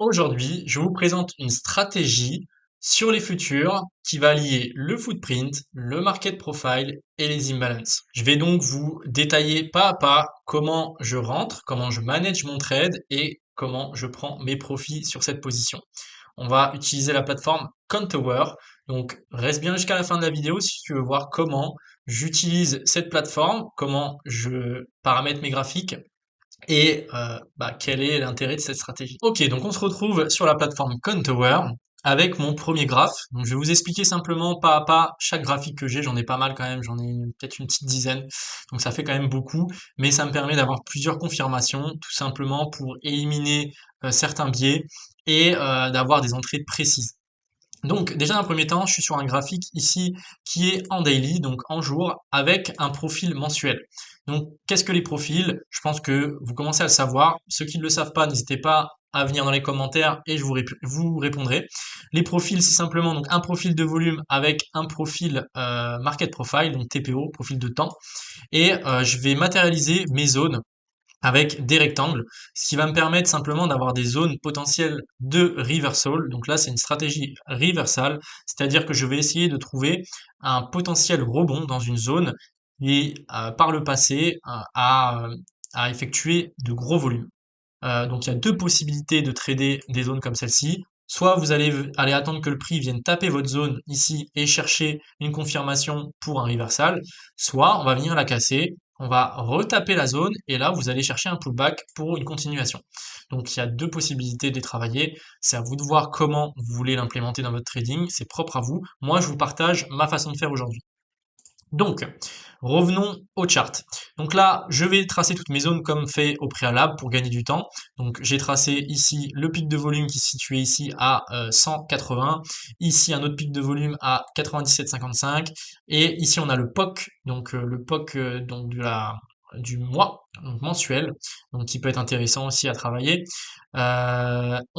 Aujourd'hui, je vous présente une stratégie sur les futurs qui va lier le footprint, le market profile et les imbalances. Je vais donc vous détailler pas à pas comment je rentre, comment je manage mon trade et comment je prends mes profits sur cette position. On va utiliser la plateforme Countower. Donc, reste bien jusqu'à la fin de la vidéo si tu veux voir comment j'utilise cette plateforme, comment je paramètre mes graphiques et quel est l'intérêt de cette stratégie. Ok, donc on se retrouve sur la plateforme Countower avec mon premier graphe. Donc je vais vous expliquer simplement pas à pas chaque graphique que j'ai, j'en ai pas mal quand même, j'en ai peut-être une petite dizaine, donc ça fait quand même beaucoup, mais ça me permet d'avoir plusieurs confirmations, tout simplement pour éliminer certains biais et d'avoir des entrées précises. Donc déjà dans un premier temps, je suis sur un graphique ici qui est en daily, donc en jour, avec un profil mensuel. Donc qu'est-ce que les profils? Je pense que vous commencez à le savoir. Ceux qui ne le savent pas, n'hésitez pas à venir dans les commentaires et je vous répondrai. Les profils, c'est simplement donc un profil de volume avec un profil market profile, donc TPO, profil de temps. Et je vais matérialiser mes zones avec des rectangles, ce qui va me permettre simplement d'avoir des zones potentielles de reversal. Donc là, c'est une stratégie reversal, c'est-à-dire que je vais essayer de trouver un potentiel rebond dans une zone et par le passé a effectué de gros volumes. Donc il y a deux possibilités de trader des zones comme celle-ci. Soit vous allez attendre que le prix vienne taper votre zone ici et chercher une confirmation pour un reversal, soit on va venir la casser, on va retaper la zone et là vous allez chercher un pullback pour une continuation. Donc il y a deux possibilités de les travailler, c'est à vous de voir comment vous voulez l'implémenter dans votre trading, c'est propre à vous. Moi je vous partage ma façon de faire aujourd'hui. Donc, revenons au chart. Donc là, je vais tracer toutes mes zones comme fait au préalable pour gagner du temps. Donc j'ai tracé ici le pic de volume qui se situait ici à 180, ici un autre pic de volume à 97,55 et ici on a le POC, donc le POC donc du mois, donc mensuel, donc qui peut être intéressant aussi à travailler. On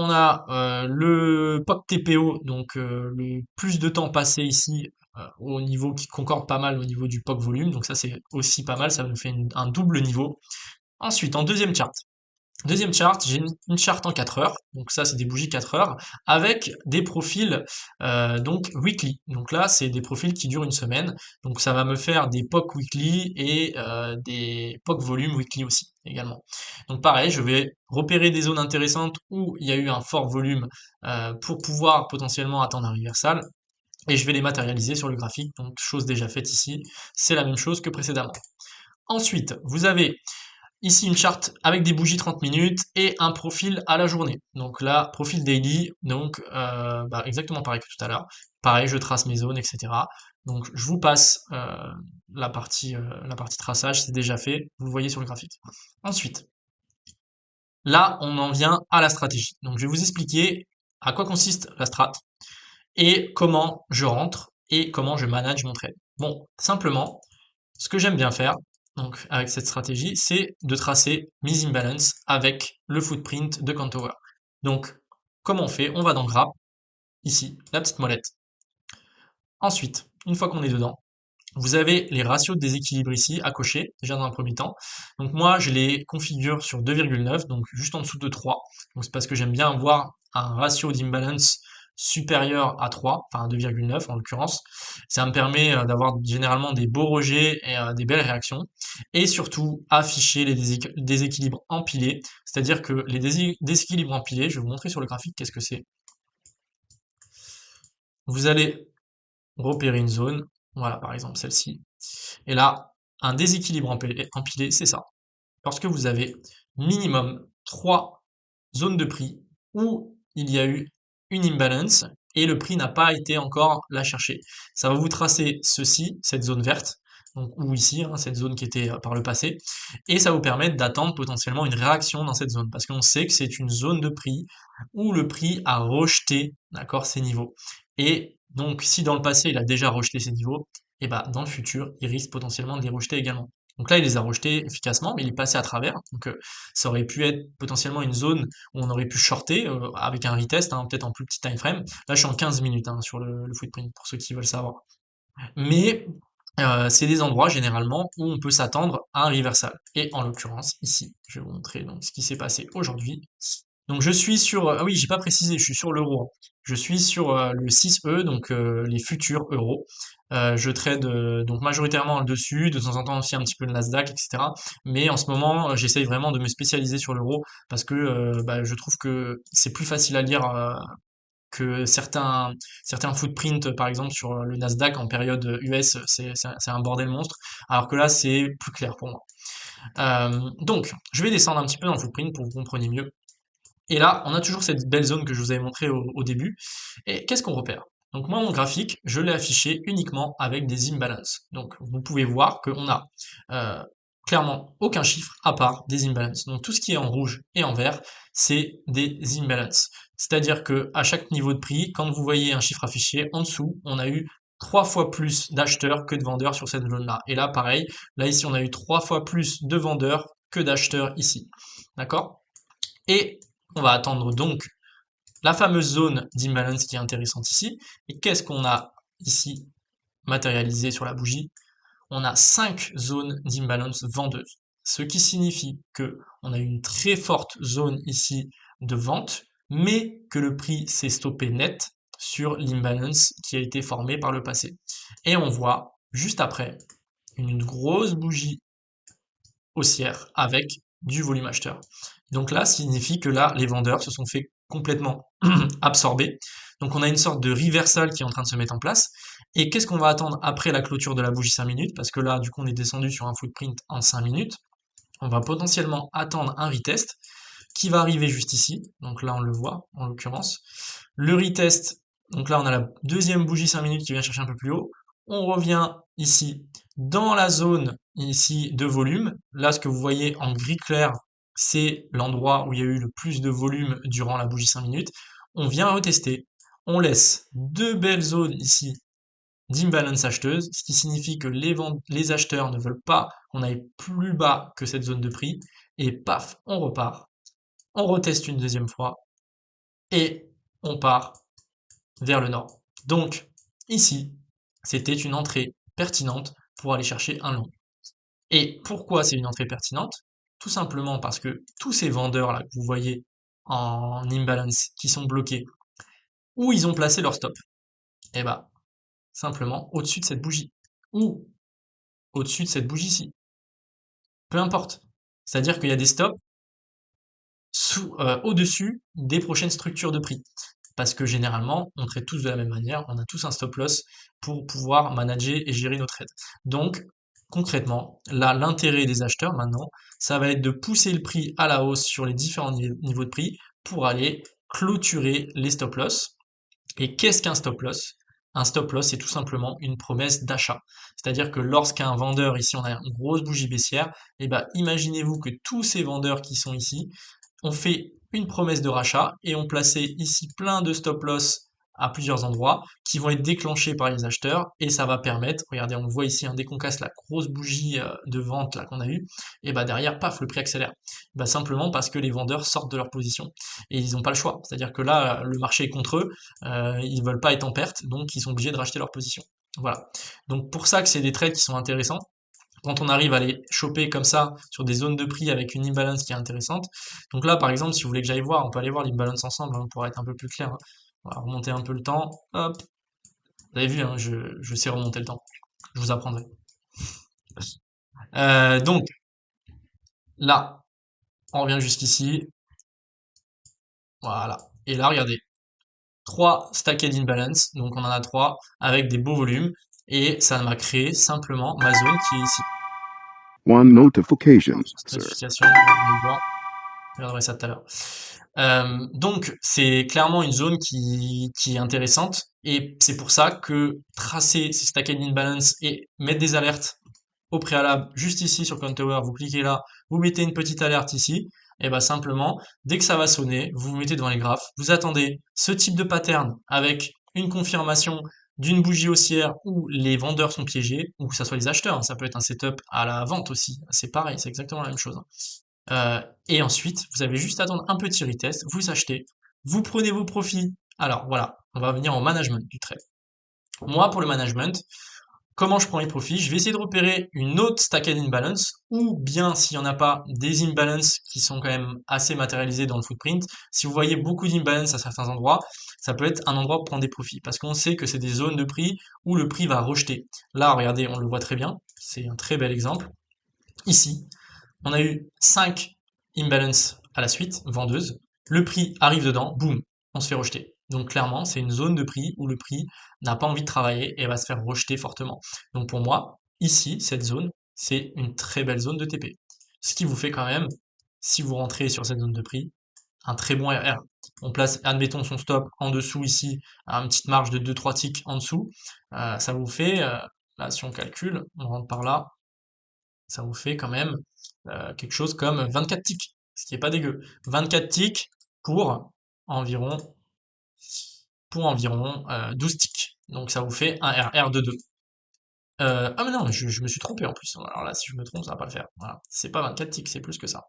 a le POC TPO, donc le plus de temps passé ici au niveau qui concorde pas mal au niveau du POC volume, donc ça c'est aussi pas mal, ça nous fait un double niveau. Ensuite, en deuxième chart, j'ai une charte en 4 heures, donc ça c'est des bougies 4 heures, avec des profils donc weekly. Donc là c'est des profils qui durent une semaine, donc ça va me faire des POC weekly et des POC volume weekly aussi également. Donc pareil, je vais repérer des zones intéressantes où il y a eu un fort volume pour pouvoir potentiellement attendre un reversal et je vais les matérialiser sur le graphique, donc chose déjà faite ici, c'est la même chose que précédemment. Ensuite, vous avez ici une charte avec des bougies 30 minutes et un profil à la journée. Donc là, profil daily, donc exactement pareil que tout à l'heure. Pareil, je trace mes zones, etc. Donc je vous passe la partie traçage, c'est déjà fait, vous le voyez sur le graphique. Ensuite, là, on en vient à la stratégie. Donc je vais vous expliquer à quoi consiste la strat, et comment je rentre et comment je manage mon trade. Bon, simplement, ce que j'aime bien faire, donc avec cette stratégie, c'est de tracer mes imbalances avec le footprint de Countower. Donc, comment on fait? On va dans Graph, ici, la petite molette. Ensuite, une fois qu'on est dedans, vous avez les ratios de déséquilibre ici à cocher, déjà dans un premier temps. Donc moi, je les configure sur 2,9, donc juste en dessous de 3. Donc c'est parce que j'aime bien avoir un ratio d'imbalance supérieur à 3, enfin à 2,9 en l'occurrence. Ça me permet d'avoir généralement des beaux rejets et des belles réactions. Et surtout, afficher les déséquilibres empilés. C'est-à-dire que les déséquilibres empilés, je vais vous montrer sur le graphique qu'est-ce que c'est. Vous allez repérer une zone, voilà par exemple celle-ci. Et là, un déséquilibre empilé, c'est ça. Lorsque vous avez minimum 3 zones de prix où il y a eu une imbalance et le prix n'a pas été encore la chercher. Ça va vous tracer ceci, cette zone verte, donc, ou ici, hein, cette zone qui était par le passé, et ça vous permet d'attendre potentiellement une réaction dans cette zone, parce qu'on sait que c'est une zone de prix où le prix a rejeté, d'accord, ces niveaux. Et donc, si dans le passé il a déjà rejeté ces niveaux, et bah dans le futur, il risque potentiellement de les rejeter également. Donc là, il les a rejetés efficacement, mais il est passé à travers. Donc ça aurait pu être potentiellement une zone où on aurait pu shorter avec un retest, hein, peut-être en plus petit time frame. Là, je suis en 15 minutes hein, sur le footprint, pour ceux qui veulent savoir. Mais c'est des endroits généralement où on peut s'attendre à un reversal. Et en l'occurrence, ici, je vais vous montrer donc ce qui s'est passé aujourd'hui. Donc je suis sur, ah oui, j'ai pas précisé, je suis sur l'euro, hein. Je suis sur le 6E, donc les futurs euros. Je trade donc majoritairement le dessus, de temps en temps aussi un petit peu le Nasdaq, etc. Mais en ce moment, j'essaye vraiment de me spécialiser sur l'euro parce que bah, je trouve que c'est plus facile à lire que certains footprints, par exemple sur le Nasdaq en période US, c'est un bordel monstre, alors que là c'est plus clair pour moi. Donc, je vais descendre un petit peu dans le footprint pour que vous compreniez mieux. Et là, on a toujours cette belle zone que je vous avais montrée au début. Et qu'est-ce qu'on repère? Donc moi, mon graphique, je l'ai affiché uniquement avec des imbalances. Donc vous pouvez voir qu'on a euh, clairement aucun chiffre à part des imbalances. Donc tout ce qui est en rouge et en vert, c'est des imbalances. C'est-à-dire que à chaque niveau de prix, quand vous voyez un chiffre affiché, en dessous, on a eu 3 fois plus d'acheteurs que de vendeurs sur cette zone-là. Et là, pareil, là ici, on a eu 3 fois plus de vendeurs que d'acheteurs ici. D'accord? Et on va attendre donc la fameuse zone d'imbalance qui est intéressante ici. Et qu'est-ce qu'on a ici matérialisé sur la bougie? On a 5 zones d'imbalance vendeuses. Ce qui signifie que on a une très forte zone ici de vente, mais que le prix s'est stoppé net sur l'imbalance qui a été formée par le passé. Et on voit juste après une grosse bougie haussière avec du volume acheteur. Donc là, ça signifie que là, les vendeurs se sont fait complètement absorber. Donc on a une sorte de reversal qui est en train de se mettre en place. Et qu'est-ce qu'on va attendre après la clôture de la bougie 5 minutes? Parce que là, du coup, on est descendu sur un footprint en 5 minutes. On va potentiellement attendre un retest qui va arriver juste ici. Donc là, on le voit, en l'occurrence. Le retest, donc là, on a la deuxième bougie 5 minutes qui vient chercher un peu plus haut. On revient ici dans la zone ici de volume. Là, ce que vous voyez en gris clair, c'est l'endroit où il y a eu le plus de volume durant la bougie 5 minutes. On vient retester. On laisse deux belles zones ici d'imbalance acheteuse, ce qui signifie que les acheteurs ne veulent pas qu'on aille plus bas que cette zone de prix. Et paf, on repart. On reteste une deuxième fois. Et on part vers le nord. Donc, ici, c'était une entrée pertinente pour aller chercher un long. Et pourquoi c'est une entrée pertinente? Tout simplement parce que tous ces vendeurs-là que vous voyez en imbalance qui sont bloqués, où ils ont placé leur stop? Eh ben, simplement au-dessus de cette bougie. Ou au-dessus de cette bougie-ci. Peu importe. C'est-à-dire qu'il y a des stops au-dessus des prochaines structures de prix. Parce que généralement, on traite tous de la même manière, on a tous un stop loss pour pouvoir manager et gérer nos trades. Donc, concrètement, là, l'intérêt des acheteurs maintenant, ça va être de pousser le prix à la hausse sur les différents niveaux de prix pour aller clôturer les stop loss. Et qu'est-ce qu'un stop loss? Un stop loss, c'est tout simplement une promesse d'achat. C'est-à-dire que lorsqu'un vendeur, ici on a une grosse bougie baissière, et ben imaginez-vous que tous ces vendeurs qui sont ici ont fait une promesse de rachat et ont placé ici plein de stop loss à plusieurs endroits qui vont être déclenchés par les acheteurs et ça va permettre, regardez, on voit ici, dès qu'on casse la grosse bougie de vente là qu'on a eue, et bah derrière, paf, le prix accélère. Bah simplement parce que les vendeurs sortent de leur position et ils n'ont pas le choix. C'est-à-dire que là, le marché est contre eux, ils veulent pas être en perte, donc ils sont obligés de racheter leur position. Voilà. Donc pour ça que c'est des trades qui sont intéressants quand on arrive à les choper comme ça sur des zones de prix avec une imbalance qui est intéressante. Donc là, par exemple, si vous voulez que j'aille voir, on peut aller voir l'imbalance ensemble pour être un peu plus clair, hein. On va remonter un peu le temps. Hop. Vous avez vu, hein, je sais remonter le temps. Je vous apprendrai. Donc là, on revient jusqu'ici. Voilà. Et là, regardez. 3 stacked imbalance. Donc on en a 3 avec des beaux volumes. Et ça m'a créé simplement ma zone qui est ici. One notification, Cette sir. notification, on va voir. Je regarderai ça tout à l'heure. Donc c'est clairement une zone qui est intéressante et c'est pour ça que tracer ces stacked imbalance et mettre des alertes au préalable juste ici sur Countower, vous cliquez là, vous mettez une petite alerte ici, et bah simplement dès que ça va sonner, vous vous mettez devant les graphes, vous attendez ce type de pattern avec une confirmation d'une bougie haussière où les vendeurs sont piégés, ou que ça soit les acheteurs, hein, ça peut être un setup à la vente aussi, c'est pareil, c'est exactement la même chose, hein. Et ensuite, vous avez juste à attendre un petit retest, vous achetez, vous prenez vos profits. Alors voilà, on va venir au management du trade. Moi, pour le management, comment je prends les profits? Je vais essayer de repérer une autre stacked imbalance, ou bien, s'il n'y en a pas, des imbalances qui sont quand même assez matérialisés dans le footprint. Si vous voyez beaucoup d'imbalance à certains endroits, ça peut être un endroit pour prendre des profits, parce qu'on sait que c'est des zones de prix où le prix va rejeter. Là, regardez, on le voit très bien, c'est un très bel exemple. Ici, on a eu 5 imbalances à la suite, vendeuses. Le prix arrive dedans, boum, on se fait rejeter. Donc clairement, c'est une zone de prix où le prix n'a pas envie de travailler et va se faire rejeter fortement. Donc pour moi, ici, cette zone, c'est une très belle zone de TP. Ce qui vous fait quand même, si vous rentrez sur cette zone de prix, un très bon RR. On place, admettons, son stop en dessous ici, à une petite marge de 2-3 ticks en dessous. Ça vous fait, là, si on calcule, on rentre par là, ça vous fait quand même quelque chose comme 24 ticks, ce qui est pas dégueu. 24 ticks pour environ, 12 ticks. Donc ça vous fait un RR de 2. Ah mais non, je me suis trompé en plus. Alors là, si je me trompe, ça va pas le faire. Voilà. C'est pas 24 ticks, c'est plus que ça.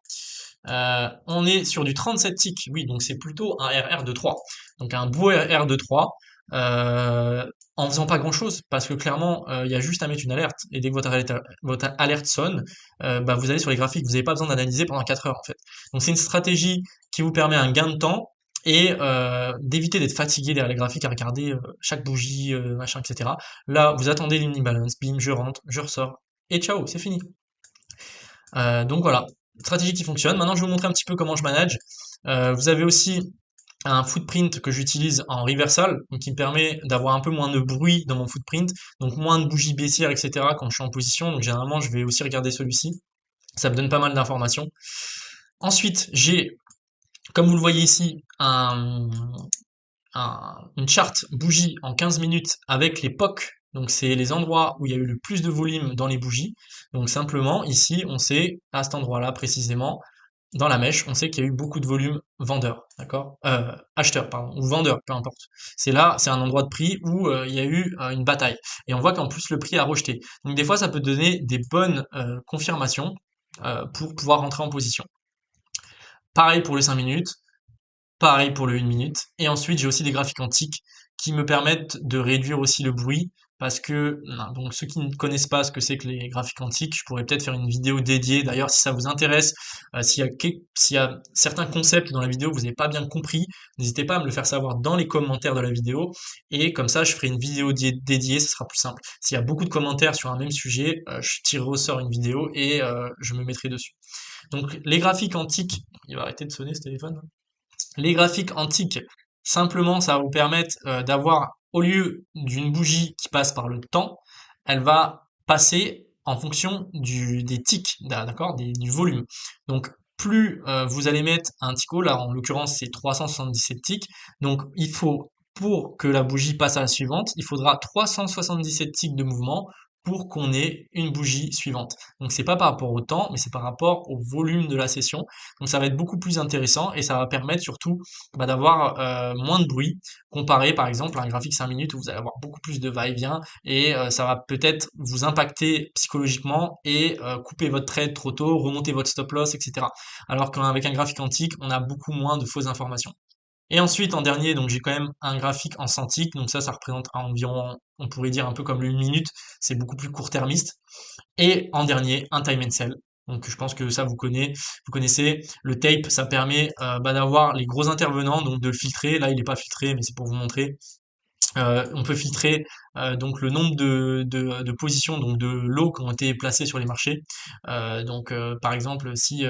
On est sur du 37 ticks, oui, donc c'est plutôt un RR de 3. Donc un beau RR de 3, en faisant pas grand-chose, parce que clairement, il y a juste à mettre une alerte, et dès que votre alerte sonne, bah, vous allez sur les graphiques, vous n'avez pas besoin d'analyser pendant 4 heures en fait. Donc c'est une stratégie qui vous permet un gain de temps, et d'éviter d'être fatigué derrière les graphiques à regarder chaque bougie, machin, etc. Là, vous attendez l'une balance, bim, je rentre, je ressors, et ciao, c'est fini. Donc voilà, stratégie qui fonctionne. Maintenant, je vais vous montrer un petit peu comment je manage. Vous avez aussi un footprint que j'utilise en reversal, donc qui me permet d'avoir un peu moins de bruit dans mon footprint, donc moins de bougies baissières, etc. quand je suis en position. Donc généralement, je vais aussi regarder celui-ci. Ça me donne pas mal d'informations. Ensuite, j'ai, comme vous le voyez ici, une charte bougie en 15 minutes avec les POC, donc c'est les endroits où il y a eu le plus de volume dans les bougies. Donc simplement, ici, on sait, à cet endroit-là précisément, dans la mèche, on sait qu'il y a eu beaucoup de volume vendeur, d'accord? Acheteur, pardon, ou vendeur, peu importe. C'est là, c'est un endroit de prix où il y a eu une bataille. Et on voit qu'en plus, le prix a rejeté. Donc des fois, ça peut donner des bonnes confirmations pour pouvoir rentrer en position. Pareil pour les 5 minutes. Pareil pour le 1 minute. Et ensuite, j'ai aussi des graphiques antiques qui me permettent de réduire aussi le bruit parce que, donc ceux qui ne connaissent pas ce que c'est que les graphiques antiques, je pourrais peut-être faire une vidéo dédiée. D'ailleurs, si ça vous intéresse, s'il y a certains concepts dans la vidéo que vous n'avez pas bien compris, n'hésitez pas à me le faire savoir dans les commentaires de la vidéo. Et comme ça, je ferai une vidéo dédiée, ce sera plus simple. S'il y a beaucoup de commentaires sur un même sujet, je tirerai au sort une vidéo et je me mettrai dessus. Donc les graphiques antiques, il va arrêter de sonner ce téléphone. Les graphiques antiques, simplement, ça va vous permettre d'avoir, au lieu d'une bougie qui passe par le temps, elle va passer en fonction des ticks, d'accord, du volume. Donc, plus vous allez mettre un ticko, là en l'occurrence c'est 377 ticks, donc il faut, pour que la bougie passe à la suivante, il faudra 377 ticks de mouvement pour qu'on ait une bougie suivante. Donc c'est pas par rapport au temps, mais c'est par rapport au volume de la session. Donc ça va être beaucoup plus intéressant et ça va permettre surtout d'avoir moins de bruit comparé par exemple à un graphique 5 minutes où vous allez avoir beaucoup plus de va-et-vient et ça va peut-être vous impacter psychologiquement et couper votre trade trop tôt, remonter votre stop loss, etc. Alors qu'avec un graphique antique, on a beaucoup moins de fausses informations. Et ensuite, en dernier, donc j'ai quand même un graphique en centiques, donc ça représente environ, on pourrait dire un peu comme le 1 minute, c'est beaucoup plus court-termiste. Et en dernier, un time and sell. Donc je pense que ça vous connaissez. Le tape, ça permet d'avoir les gros intervenants, donc de le filtrer. Là, il n'est pas filtré, mais c'est pour vous montrer. On peut filtrer donc le nombre de positions, donc de lots qui ont été placés sur les marchés. Par exemple, si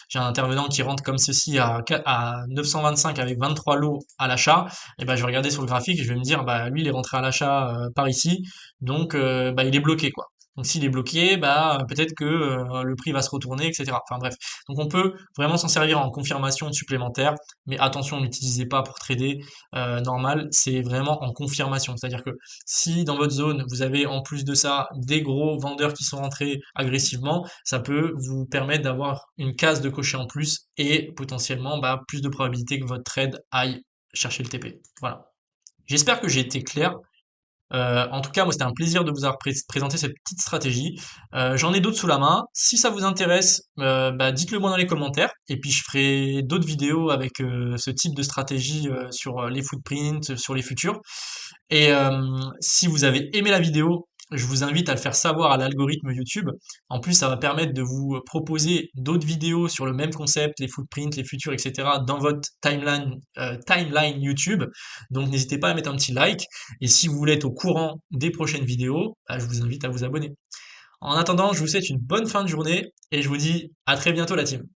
j'ai un intervenant qui rentre comme ceci à 925 avec 23 lots à l'achat, et ben je vais regarder sur le graphique et je vais me dire bah lui il est rentré à l'achat par ici, donc bah il est bloqué quoi. Donc s'il est bloqué, bah peut-être que le prix va se retourner, etc. Enfin bref. Donc on peut vraiment s'en servir en confirmation supplémentaire, mais attention, n'utilisez pas pour trader normal, c'est vraiment en confirmation. C'est-à-dire que si dans votre zone, vous avez en plus de ça des gros vendeurs qui sont rentrés agressivement, ça peut vous permettre d'avoir une case de cocher en plus et potentiellement bah, plus de probabilité que votre trade aille chercher le TP. Voilà. J'espère que j'ai été clair. En tout cas, moi, c'était un plaisir de vous avoir présenté cette petite stratégie. J'en ai d'autres sous la main. Si ça vous intéresse, bah, dites-le moi dans les commentaires. Et puis, je ferai d'autres vidéos avec ce type de stratégie sur les footprints, sur les futurs. Et si vous avez aimé la vidéo, je vous invite à le faire savoir à l'algorithme YouTube. En plus, ça va permettre de vous proposer d'autres vidéos sur le même concept, les footprints, les futurs, etc., dans votre timeline YouTube. Donc, n'hésitez pas à mettre un petit like. Et si vous voulez être au courant des prochaines vidéos, bah, je vous invite à vous abonner. En attendant, je vous souhaite une bonne fin de journée et je vous dis à très bientôt la team.